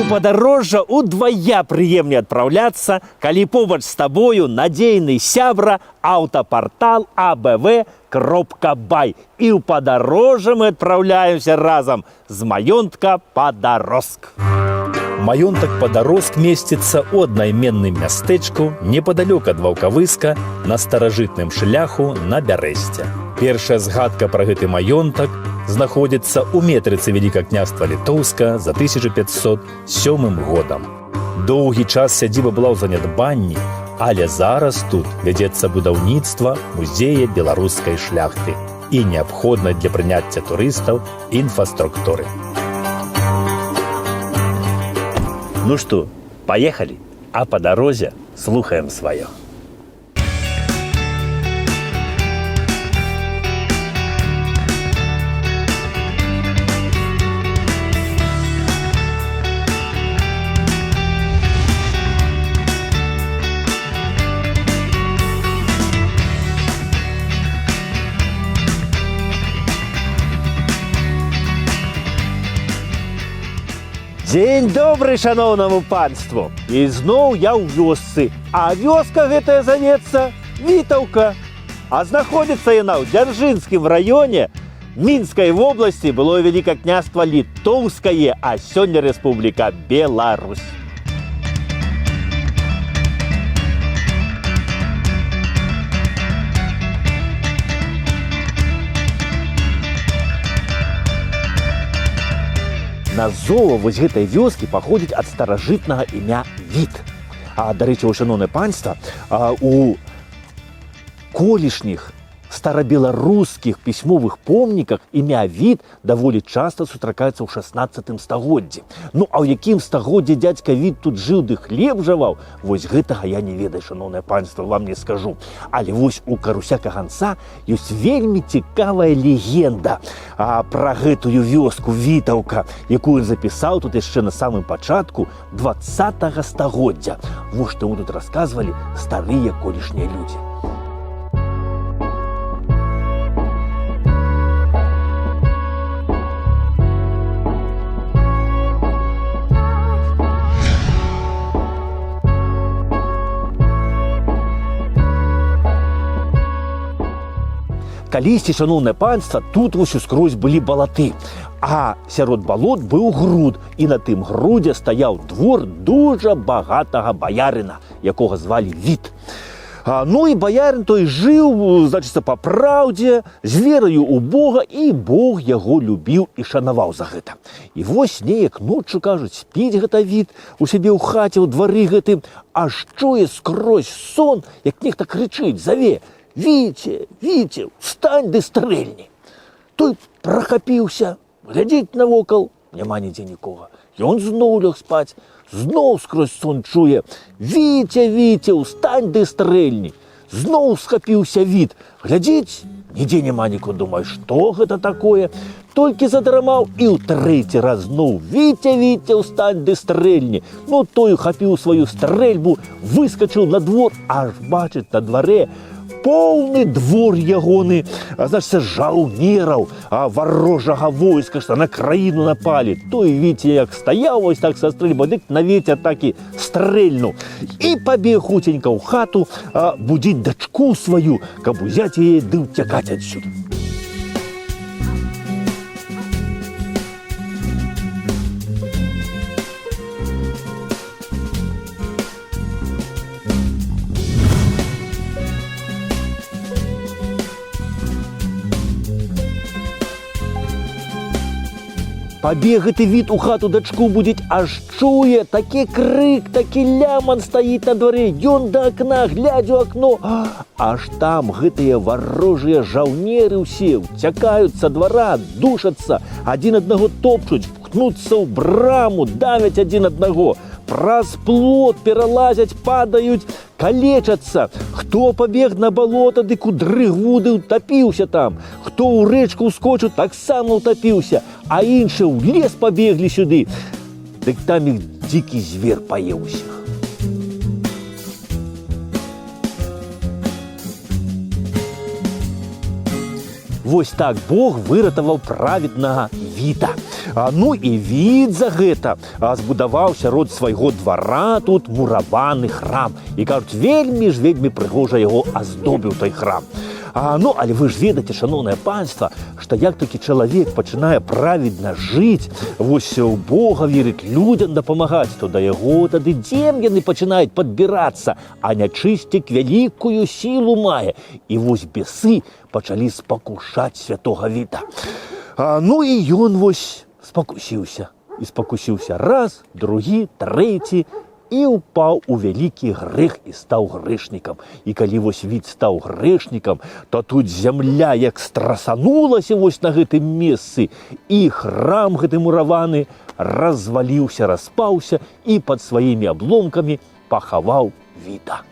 падарожжа удвая прыемней адпраўляцца, калі побач з табою надзейны сябра аўтапартал abv.by. І ў падарожжа мы адпраўляемся разам з маёнтка Падароск. Маёнтак Падароск месціцца ў аднайменным мястэчку непадалёк ад Ваўкавыска на старажытным шляху на Бярэсце. Першая згадка пра гэты маёнтак знаходзіцца ў метрыцы Вялікага княства Літоўска за 1507 годам. Доўгі час сядзіба была ў занядбанні, але зараз тут вядзецца будаўніцтва музея беларускай шляхты і неабходнай для прыняцця турыстаў інфраструктуры. Ну што, паехалі, а па дарозе слухаем сваё. Дзень добры шаноўнаму панству! І зноў я ў вёсцы, а вёска гэтая завецца Вітаўка. А знаходзіцца яна ў Дзяржынскім раёне Мінскай вобласці, было Вялікае княства Літоўскае, а сёння Рэспубліка Беларусь. Назова вось гэтай вёскі паходзіць ад старажытнага імя Від. А, дарэчы, шаноўнае панства, у колішніх старабеларускіх пісьмовых помніках імя Від даволі часта сустракаецца ў 16 стагоддзі. Ну, а ў якім стагоддзі дзядзька Від тут жыў ды хлеб жаваў, вось гэтага я не ведаю, шаноўнае панства, вам не скажу. Але вось у Каруся Каганца ёсць вельмі цікавая легенда пра гэтую вёску Вітаўка, якую ён запісаў тут яшчэ на самым пачатку 20-го стагоддзя. Вось што мы тут расказвалі старыя колішнія людзі. Калісьці, шаноўнае панства, тут вось ускрозь былі балаты, а сярод балот быў груд, і на тым грудзе стаяў двор дужа багатага баярына, якога звалі Від. Ну і баярын той жыў, значыцца, па праўдзе, з вераю ў Бога, і Бог яго любіў і шанаваў за гэта. І вось неяк ноччу, кажуць, спіць гэта Від у сябе ў хаце, ў двары гэтым, аж чуе скрозь сон, як нехта крычыць, заве: «Віце, Віце, встань ды стрэльні!» Той прахапіўся, глядзіць навокал, няма нідзе нікога. Ён зноў лёг спаць, зноў скрозь сон чуе: «Віце, Віце, встань ды стрэльні!» Зноў схапіўся Від, глядзіць, нідзе няма нікога, думае, што гэта такое? Толькі задрамаў і ў трэці раз зноў: «Віце, Віце, встань ды стрэльні!» Ну, той ухапіў сваю стрэльбу, выскачыў на двор, аж бачыць на дварэ поўны двор ягоны, значыцца, жаўнераў, варожага войска, што на краіну напалі. Той Віце як стаяў вось так са стрэльбай, дык на вецер так і стрэльнуў. І пабег хуценька ў хату будзіць дачку сваю, каб узяць яе ды ўцякаць адсюль. Пабег гэты Від у хату дачку будзіць, аж чуе, такі крык, такі ляман стаіць на дварэ. Ён да акна, глядзь у акно, аж там гэтыя варожыя жаўнеры ўсе уцякаюць са двара, душацца, адзін аднаго топчуць, пхнуцца ў браму, давяць адзін аднаго. Праз плот пералазяць, падаюць, калечацца. Хто пабег на балота, дык у дрыгву ды ўтапіўся там. Хто ў рэчку ўскочыў, таксама ўтапіўся. А іншыя ў лес пабеглі сюды. Дык там іх дзікі звер паеў усіх. Вось так Бог выратаваў праведнага Віта. Ну і Віт за гэта збудаваў сярод свайго двара тут мураваны храм. І кажуць, вельмі прыгожа яго аздобіў той храм. Ну, але вы ж ведаеце, шаноўнае панства, што як толькі чалавек пачынае праведна жыць, вось у Бога верыць, людзям дапамагаць, то да яго тады дем'яны пачынаюць падбірацца, а нячысцік вялікую сілу мае. І вось бесы пачалі спакушаць святога Віта. Ну і ён вось спакусіўся. І спакусіўся раз, другі, трэці, і ўпаў у вялікі грэх і стаў грэшнікам. І калі вось Віт стаў грэшнікам, то тут зямля як страсанулася вось на гэтым месцы, і храм гэты мураваны разваліўся, распаўся і пад сваімі абломкамі пахаваў Віта.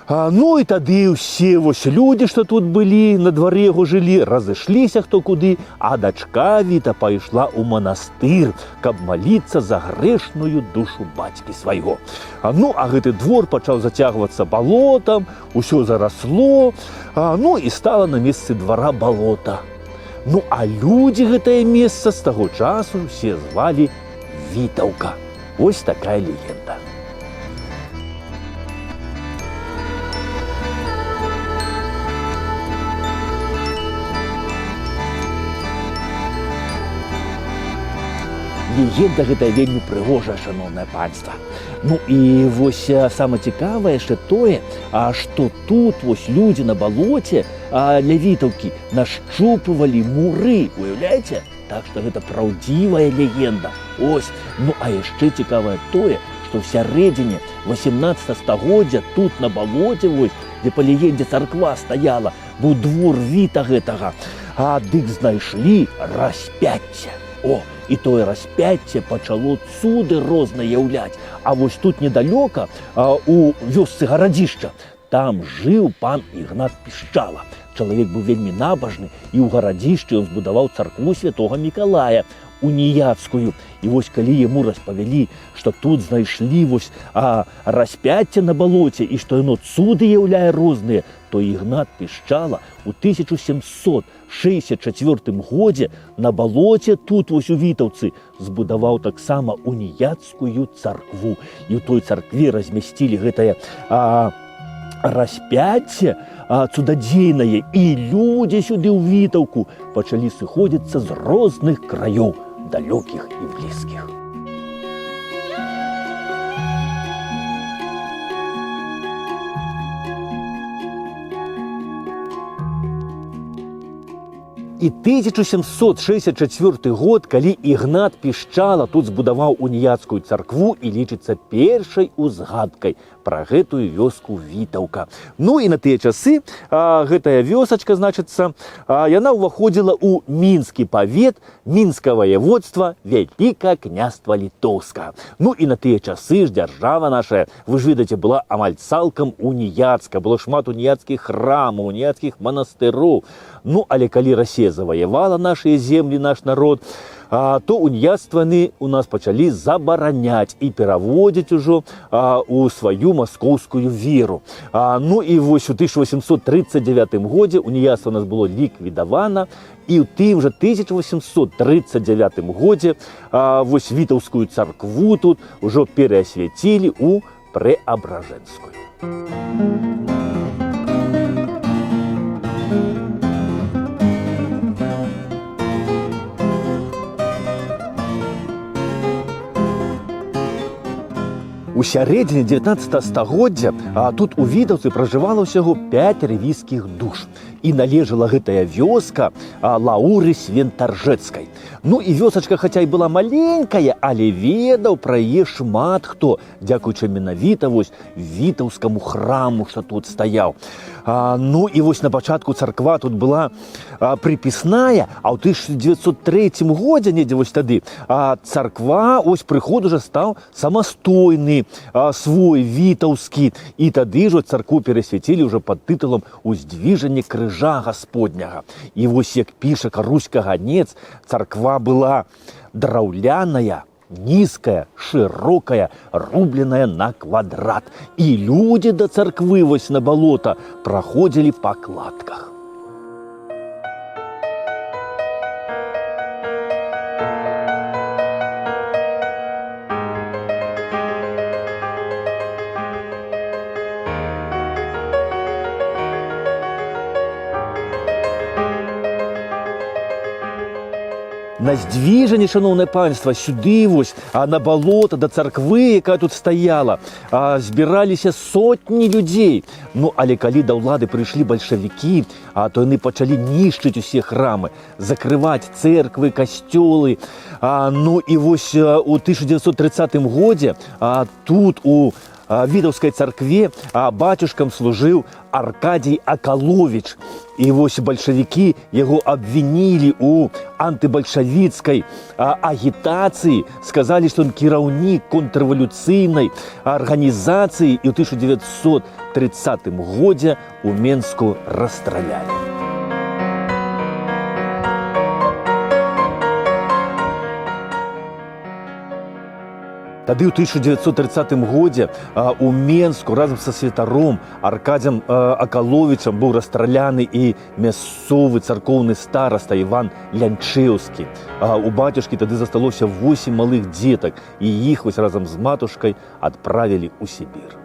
Ну і тады ўсе вось людзі, што тут былі, на дварэ яго жылі, разышліся хто куды, а дачка Віта пайшла ў манастыр, каб маліцца за грэшную душу бацькі свайго. Ну, а гэты двор пачаў зацягвацца балотам, усё зарасло, ну і стала на месцы двара балота. Ну, а людзі гэтае месца з таго часу ўсе звалі Вітаўка. Вось такая легенда. Легенда гэтая вельмі прыгожая, шаноўнае панства. Ну і вось самае цікавае яшчэ тое, што тут вось людзі на балоце ля Вітаўкі нашчупвалі муры, уяўляеце? Так што гэта праўдзівая легенда. Ось, ну а яшчэ цікавае тое, што ў сярэдзіне 18 стагоддзя тут на балоце, вось, дзе па легендзе царква стаяла, быў двор Віта гэтага, дык знайшлі распяцце. І тое распяцце пачало цуды розныя яўляць. А вось тут недалёка, у вёсцы гарадзішча, там жыў пан Ігнат Пішчала. Чалавек быў вельмі набажны, і ў гарадзішчы ён збудаваў царкву святога Мікалая, уніяцкую. І вось калі яму распавялі, што тут знайшлі вось распяцце на балоце і што яно цуды яўляе розныя, то Ігнат Пішчала у 1764 годзе на балоце тут вось у Вітаўцы збудаваў таксама уніяцкую царкву. І ў той царкве размясцілі гэтае распяцце цудадзейнае, і людзі сюды ў Вітаўку пачалі сыходзіцца з розных краёў, далёкіх і блізкіх. І 1764 год, калі Ігнат Пішчала тут збудаваў уніяцкую царкву і лічыцца першай узгадкай пра гэтую вёску Вітаўка. Ну і на тыя часы гэтая вёсачка, значыцца, яна ўваходзіла ў мінскі павет мінскага воеводства Вялікае княства Літоўскага. Ну і на тыя часы ж дзяржава наша, вы ж ведаеце, была амаль цалкам уніяцкая, было шмат уніяцкіх храмаў, уніяцкіх манастыроў. Ну, але калі Расія заваявала нашыя землі, наш народ, то уніяцтваны у нас пачалі забараняць і пераводзіць ужо у сваю маскоўскую веру. Ну і вось у 1839 годзе уніяцтва у нас было ліквідавана, і ў тым жа 1839 годзе вось Вітаўскую царкву тут ужо пераасвяцілі ў Преабражэнскую. У сярэдзіне 19 стагоддзя тут у Вітаўцы пражывала ўсяго 5 рэвійскіх душ. І належала гэтая вёска Лауры Свентаржэцкай. Ну і вёсачка, хаця і была маленькая, але ведаў пра яе шмат хто, дзякуючы менавіта вось Вітаўскаму храму, што тут стаяў. Ну і вось на пачатку царква тут была прыпісная, а ў 1903 годзе, недзе вось тады, царква, ось прыход уже стаў самастойны, свой вітаўскі. І тады ж царкву перасвяцілі ўжо пад тытулам «Уздвіжанне крыжа Гасподняга». І вось як піша Каруська Ганец, царква была драўляная, нізкая, шырокая, рубленая на квадрат. І людзі да царквы вось на балота праходзілі па кладках. на здвіжанні, шановне панство, сюди ось, на болото, до церкви, яка тут стояла, збиралися сотні людей. Ну, але коли до влади прийшли большевики, то вони почали нищити усі храми, закривати церкви, костьоли. Ну, і ось у 1930 году тут у Відовській церкві батюшкам служив Аркадій Акалович. І ось большевики його обвинили у антибольшевицкой агітації, сказали, що він керівник контрреволюційної організації, і у 1930 году у Менську розстріляли. Тады ў 1930 годзе у Менску разам са святаром Аркадзем Акаловічам быў расстраляны і мясцовы царкоўны стараста Іван Лянчэўскі. У бацюшкі тады засталося 8 малых дзетак, і іх вось разам з матушкай адправілі ў Сібір.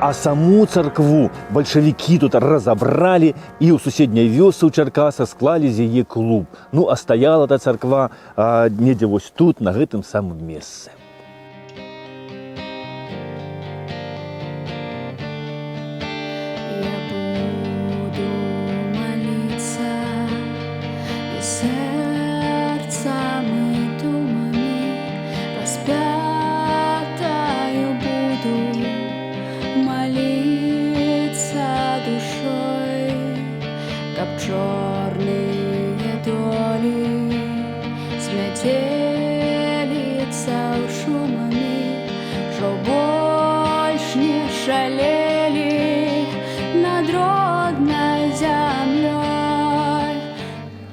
А саму царкву бальшавікі тут разабралі і ў суседняй вёсцы ў Чаркасах склалі з яе клуб. Ну, а стаяла та царква недзе вось тут, на гэтым самым месцы. Чорные доли змятеліцца ў шумамі, што больш не шалелі над роднай зямлёй.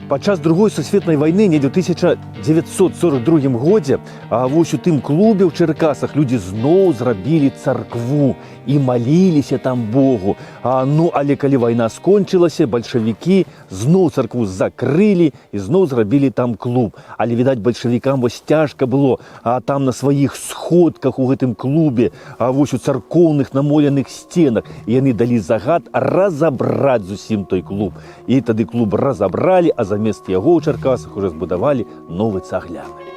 Падчас Другой сусветнай вайны, недзе ў 1942 годзе, вось у тым клубе ў Чаркасах людзі зноў зрабілі царкву і маліліся там Богу. Ну, але калі вайна скончылася, бальшавікі зноў царкву закрылі і зноў зрабілі там клуб. Але, відаць, бальшавікам вось цяжка было там на сваіх сходках у гэтым клубе, вось у царкоўных намоленых сценах. І яны далі загад разабраць зусім той клуб. І тады клуб разабралі, а замест яго ў Чаркасах уже збудавалі новы цагляны.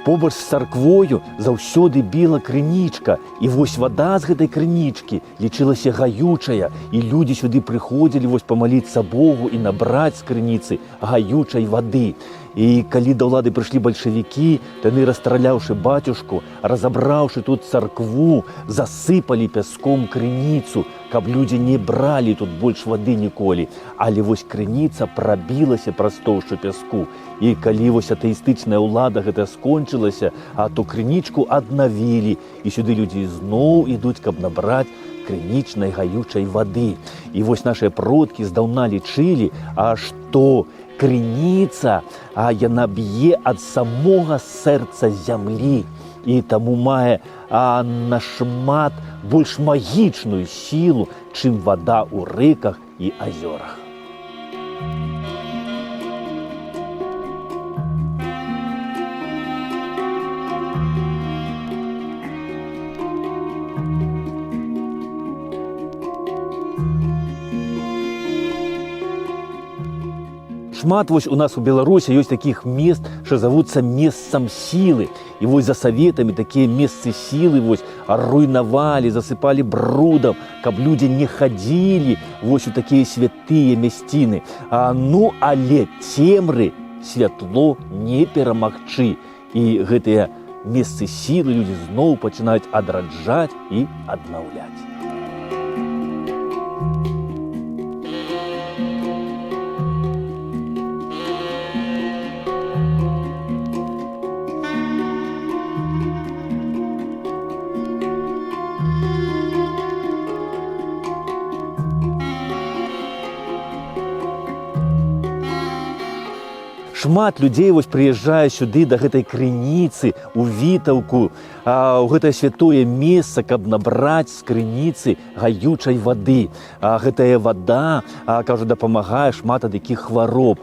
Побач з царквою заўсёды біла крынічка, і вось вада з гэтай крынічкі лічылася гаючая, і людзі сюды прыходзілі вось памаліцца Богу і набраць з крыніцы гаючай вады. І калі да ўлады прыйшлі бальшавікі, то яны, расстраляўшы бацюшку, разабраўшы тут царкву, засыпалі пяском крыніцу, каб людзі не бралі тут больш вады ніколі. Але вось крыніца прабілася праз тоўшчу пяску. І калі вось атэістычная ўлада гэта скончылася, то крынічку аднавілі, і сюды людзі зноў ідуць, каб набраць крынічнай гаючай вады. І вось нашыя продкі здаўна лічылі, што крыніца, яна б'е ад самога сэрца зямлі, і таму мае нашмат больш магічную сілу, чым вада ў рэках і азёрах. Шмат вось у нас у Беларусі ёсць такіх мест, што завуцца месцам сілы. І вось за саветамі такія месцы сілы вось руйнавалі, засыпалі брудам, каб людзі не хадзілі вось у такія святыя мясціны. Ну, але цемры святло не перамагчы. І гэтыя месцы сілы людзі зноў пачынаюць адраджаць і аднаўляць. Шмат людзей вось прыязджае сюды да гэтай крыніцы у Вітаўку, у гэтае святое месца, каб набраць з крыніцы гаючай вады. Гэтая вада, кажу, дапамагае шмат ад якіх хвароб.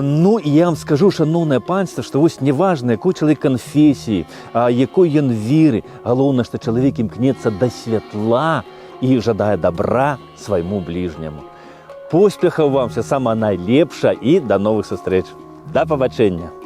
Ну, і я вам скажу, шановнае панство, што вось неважна, якой чалавек канфесіі, якой ён віры, галоўнае, што чалавек імкнецца да святла і жадае добра свайму бліжняму. Поспехаў вам, все самае найлепшае і да новых сустрэч. Да пабачэння!